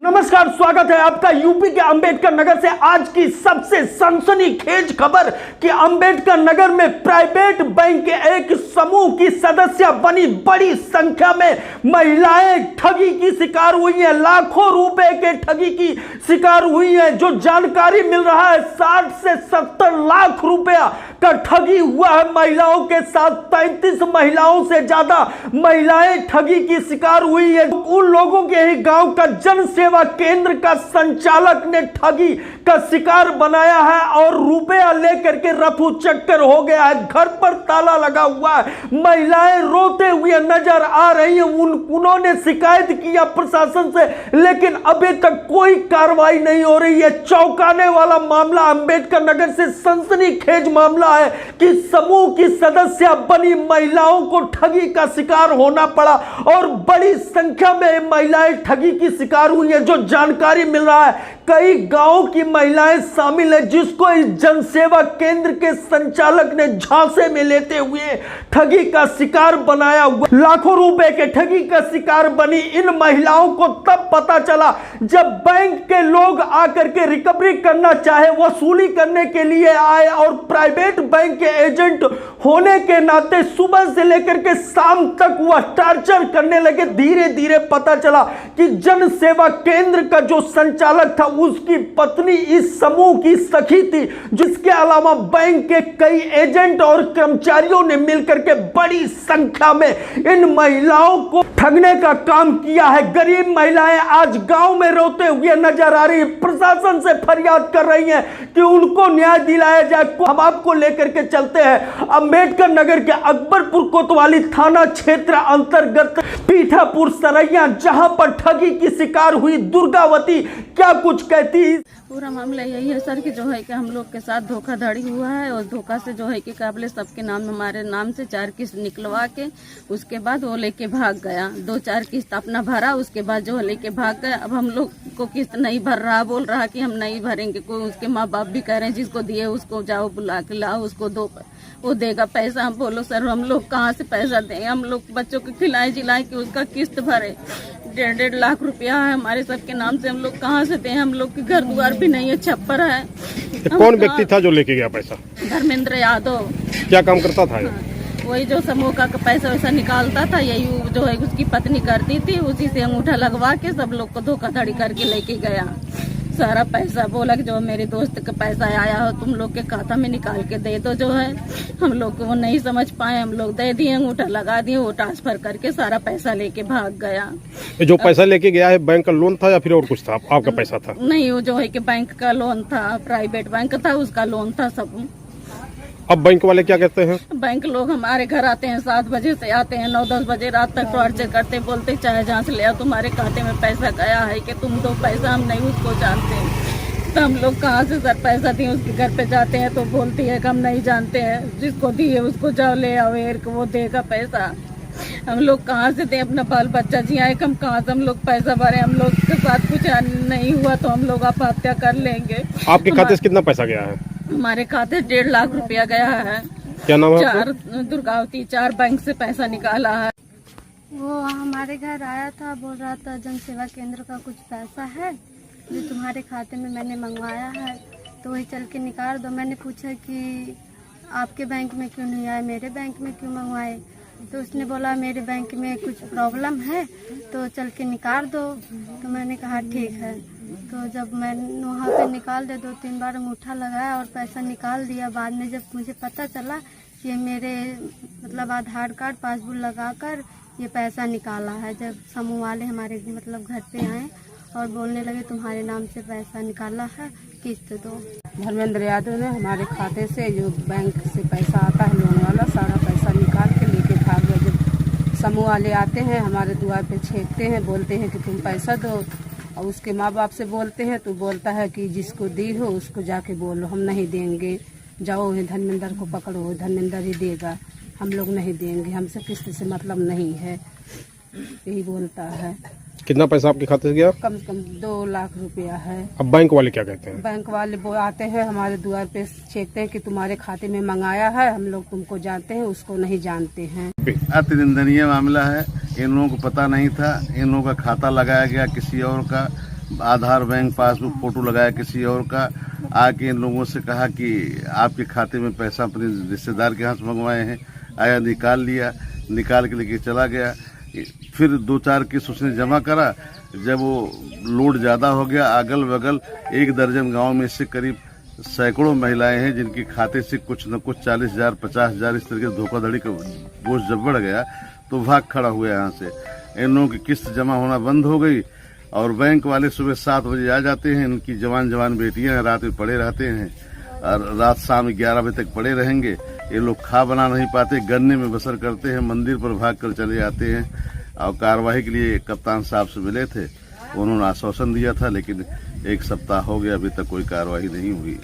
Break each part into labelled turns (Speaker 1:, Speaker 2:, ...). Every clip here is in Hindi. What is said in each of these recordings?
Speaker 1: नमस्कार, स्वागत है आपका यूपी के अंबेडकर नगर से। आज की सबसे सनसनीखेज खबर कि अंबेडकर नगर में प्राइवेट बैंक के एक समूह की सदस्य बनी बड़ी संख्या में महिलाएं ठगी की शिकार हुई हैं। लाखों रुपए के ठगी की शिकार हुई हैं। जो जानकारी मिल रहा है 60 से 70 लाख रुपया का ठगी हुआ है महिलाओं के साथ। 33 महिलाओं से ज्यादा महिलाएं ठगी की शिकार हुई है। उन लोगों के ही गांव का जन सेवा केंद्र का संचालक ने ठगी का शिकार बनाया है और रुपया लेकर के रफू चक्कर हो गया है। घर पर ताला लगा हुआ है। महिलाएं रोते हुए नजर आ रही हैं। उन्होंने शिकायत किया प्रशासन से, लेकिन अभी तक कोई कार्रवाई नहीं हो रही है। चौंकाने वाला मामला अंबेडकर नगर से सनसनीखेज मामला है कि समूह की सदस्य बनी महिलाओं को ठगी का शिकार होना पड़ा और बड़ी संख्या में महिलाएं ठगी की शिकार हुई है। जो जानकारी मिल रहा है कई गांवों की महिलाएं शामिल है, जिसको इस जनसेवा केंद्र के संचालक ने झांसे में लेते हुए ठगी का शिकार बनाया हुआ। लाखों रुपए के ठगी का शिकार बनी इन महिलाओं को तब पता चला जब बैंक के लोग आकर के रिकवरी करना चाहे, वसूली करने के लिए आए और प्राइवेट बैंक के एजेंट होने के नाते सुबह से लेकर के शाम तक वह टॉर्चर करने लगे। धीरे धीरे पता चला कि जन सेवा केंद्र का जो संचालक था उसकी पत्नी इस समूह की सखी थी, जिसके अलावा बैंक के कई एजेंट और कर्मचारियों ने मिलकर के बड़ी संख्या में इन महिलाओं को ठगने का काम किया है। गरीब महिलाएं आज गांव में रोते हुए नजर आ रही है। प्रशासन से फरियाद कर रही हैं कि उनको न्याय दिलाया जाए। हम आपको लेकर के चलते हैं अंबेडकर नगर के अकबरपुर कोतवाली थाना क्षेत्र अंतर्गत पीठापुर सरैया, जहां पर ठगी की शिकार हुई दुर्गावती क्या कुछ कहती।
Speaker 2: पूरा मामला यही है सर कि जो है कि हम लोग के साथ धोखाधड़ी हुआ है और धोखा से जो है कि काबिल सबके नाम हमारे नाम से 4 किस्त निकलवा के उसके बाद वो लेके भाग गया। 2-4 किस्त अपना भरा, उसके बाद जो लेके भाग गया। अब हम लोग को किस्त नहीं भर रहा, बोल रहा कि हम नहीं भरेंगे। कोई उसके माँ बाप भी कह रहे हैं जिसको दिए उसको जाओ बुला के लाओ, उसको दो, वो देगा पैसा। हम बोलो सर हम लोग कहाँ से पैसा दें? हम लोग बच्चों को खिलाए जिलाए कि उसका किस्त भरे। 1.5 लाख रुपया है हमारे सबके नाम से, हम लोग कहाँ से दें? हम लोग के घर द्वार भी नहीं है, छप्पर है।
Speaker 3: कौन व्यक्ति था जो लेके गया पैसा?
Speaker 2: धर्मेंद्र यादव।
Speaker 3: क्या काम करता था?
Speaker 2: वही जो समूह का पैसा वैसा निकालता था, यही जो है उसकी पत्नी करती थी। उसी से अंगूठा लगवा के सब लोग को धोखाधड़ी करके लेके गया सारा पैसा। बोला कि जो मेरे दोस्त का पैसा आया हो तुम लोग के खाता में निकाल के दे दो। जो है हम लोग को वो नहीं समझ पाए, हम लोग दे दिए, अंगूठा लगा दिए, वो ट्रांसफर करके सारा पैसा लेके भाग गया।
Speaker 3: जो पैसा लेके गया है बैंक का लोन था या फिर और कुछ था? आपका पैसा था?
Speaker 2: नहीं, वो जो है कि बैंक का लोन था, प्राइवेट बैंक था, उसका लोन था सब।
Speaker 3: अब बैंक वाले क्या कहते हैं?
Speaker 2: बैंक लोग हमारे घर आते हैं, 7 बजे से आते हैं, 9-10 बजे रात तक टॉर्चर करते, बोलते चाहे जहाँ से ले आओ, तुम्हारे खाते में पैसा गया है कि तुम दो पैसा, हम नहीं उसको जानते। तो हम लोग कहाँ से सर पैसा दिए? उसके घर पे जाते हैं तो बोलती है कि हम नहीं जानते हैं, जिसको दिए उसको जाओ ले आओ, वो देगा पैसा। हम लोग कहाँ से दें? अपना बाल बच्चा जियाए, हम कहाँ से हम लोग पैसा भरे? हम लोग के साथ कुछ नहीं हुआ तो हम लोग आत्महत्या कर लेंगे।
Speaker 3: आपके खाते से कितना पैसा गया है?
Speaker 2: हमारे खाते 1.5 लाख रुपया गया है।
Speaker 3: क्या नाम है?
Speaker 2: 4 दुर्गावती, 4 बैंक से पैसा निकाला है।
Speaker 4: वो हमारे घर आया था, बोल रहा था जन सेवा केंद्र का कुछ पैसा है जो तुम्हारे खाते में मैंने मंगवाया है, तो वही चल के निकाल दो। मैंने पूछा कि आपके बैंक में क्यों नहीं आया, मेरे बैंक में क्यों मंगवाए? तो उसने बोला मेरे बैंक में कुछ प्रॉब्लम है तो चल के निकाल दो। तो मैंने कहा ठीक है। तो जब मैंने वहाँ पे निकाल दे 2-3 बार अंगूठा लगाया और पैसा निकाल दिया। बाद में जब मुझे पता चला कि मेरे मतलब आधार कार्ड पासबुक लगाकर ये पैसा निकाला है, जब समूह वाले हमारे मतलब घर पे आए और बोलने लगे तुम्हारे नाम से पैसा निकाला है, किस्त दो।
Speaker 2: धर्मेंद्र यादव ने हमारे खाते से जो बैंक से पैसा आता है लोन वाला, सारा पैसा निकाल के लेके भाग गए। जब समूह वाले आते हैं हमारे द्वार पे छेकते हैं, बोलते हैं कि तुम पैसा दो, और उसके माँ बाप से बोलते हैं तो बोलता है कि जिसको दी हो उसको जाके बोलो, हम नहीं देंगे, जाओ धर्मेंद्र को पकड़ो, धर्मेंद्र ही देगा, हम लोग नहीं देंगे, हमसे किस्त से मतलब नहीं है, यही बोलता है।
Speaker 3: कितना पैसा आपके खाते से गया?
Speaker 2: कम से कम 2 लाख रुपया है।
Speaker 3: अब बैंक वाले क्या कहते हैं?
Speaker 2: बैंक वाले वो आते हैं हमारे द्वार पे चेकते हैं कि तुम्हारे खाते में मंगाया है, हम लोग तुमको जानते हैं, उसको नहीं जानते हैं।
Speaker 5: अति निंदनीय मामला है। इन लोगों को पता नहीं था, इन लोगों का खाता लगाया गया किसी और का, आधार बैंक पासबुक फोटो लगाया किसी और का, आके इन लोगों से कहा कि आपके खाते में पैसा अपने रिश्तेदार के यहाँ से मंगवाए हैं, आया निकाल लिया, निकाल के लेके चला गया। फिर 2-4 किस्त उसने जमा करा। जब वो लोड ज़्यादा हो गया, अगल बगल 1 दर्जन गांव में से करीब सैकड़ों महिलाएं हैं जिनके खाते से कुछ न कुछ 40,000 50,000 इस तरह के धोखाधड़ी का बोझ जब बढ़ गया तो भाग खड़ा हुआ यहाँ से। इन लोगों की किस्त जमा होना बंद हो गई और बैंक वाले सुबह 7 बजे आ जाते हैं। इनकी जवान बेटियां रात में पड़े रहते हैं और रात शाम 11 बजे तक पड़े रहेंगे। ये लोग खा बना नहीं पाते, गन्ने में बसर करते हैं, मंदिर पर भाग कर चले जाते हैं। और कार्रवाई के लिए कप्तान साहब से मिले थे, उन्होंने आश्वासन दिया था, लेकिन 1 सप्ताह हो गया, अभी तक कोई कार्रवाई नहीं हुई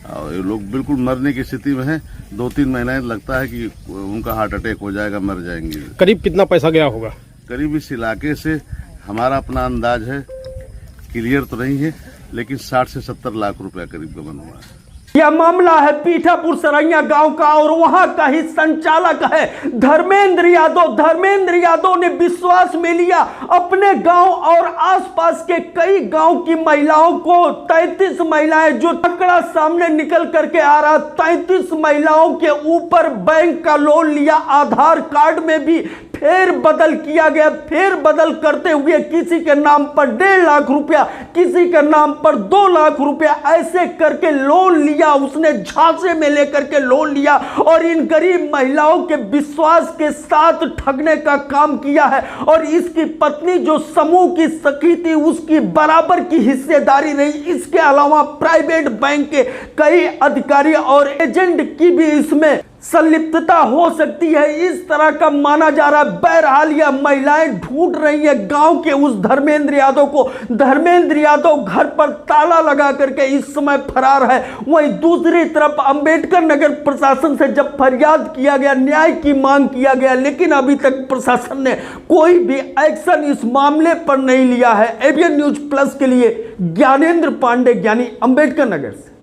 Speaker 5: और ये लोग बिल्कुल मरने की स्थिति में हैं। 2-3 महीने लगता है कि उनका हार्ट अटैक हो जाएगा, मर जाएंगे।
Speaker 3: करीब कितना पैसा गया होगा?
Speaker 5: करीब इस इलाके से हमारा अपना अंदाज है, क्लियर तो नहीं है, लेकिन 60 से 70 लाख रुपया करीब गबन हुआ है।
Speaker 1: यह मामला है पीठापुर सरैया गांव का और वहां का ही संचालक है धर्मेंद्र यादव। धर्मेंद्र यादव ने विश्वास में लिया अपने गांव और आसपास के कई गांव की महिलाओं को। 33 महिलाएं, जो आंकड़ा सामने निकल करके आ रहा, 33 महिलाओं के ऊपर बैंक का लोन लिया। आधार कार्ड में भी फेर बदल किया गया। फेर बदल करते हुए किसी के नाम पर 1.5 लाख रुपया, किसी के नाम पर 2 लाख रुपया, ऐसे करके लोन लिया। उसने झांसे में लेकर के लोन लिया और इन गरीब महिलाओं के विश्वास के साथ ठगने का काम किया है। और इसकी पत्नी जो समूह की सखी थी, उसकी बराबर की हिस्सेदारी रही। इसके अलावा प्राइवेट बैंक के कई अधिकारी और एजेंट की भी इसमें संलिप्तता हो सकती है, इस तरह का माना जा रहा है। बहरहाल यह महिलाएं ढूंढ रही है गांव के उस धर्मेंद्र यादव को। धर्मेंद्र यादव घर पर ताला लगा करके इस समय फरार है। वहीं दूसरी तरफ अंबेडकर नगर प्रशासन से जब फरियाद किया गया, न्याय की मांग किया गया, लेकिन अभी तक प्रशासन ने कोई भी एक्शन इस मामले पर नहीं लिया है। एबीएन न्यूज प्लस के लिए ज्ञानेंद्र पांडे, ज्ञानी, अंबेडकर नगर से।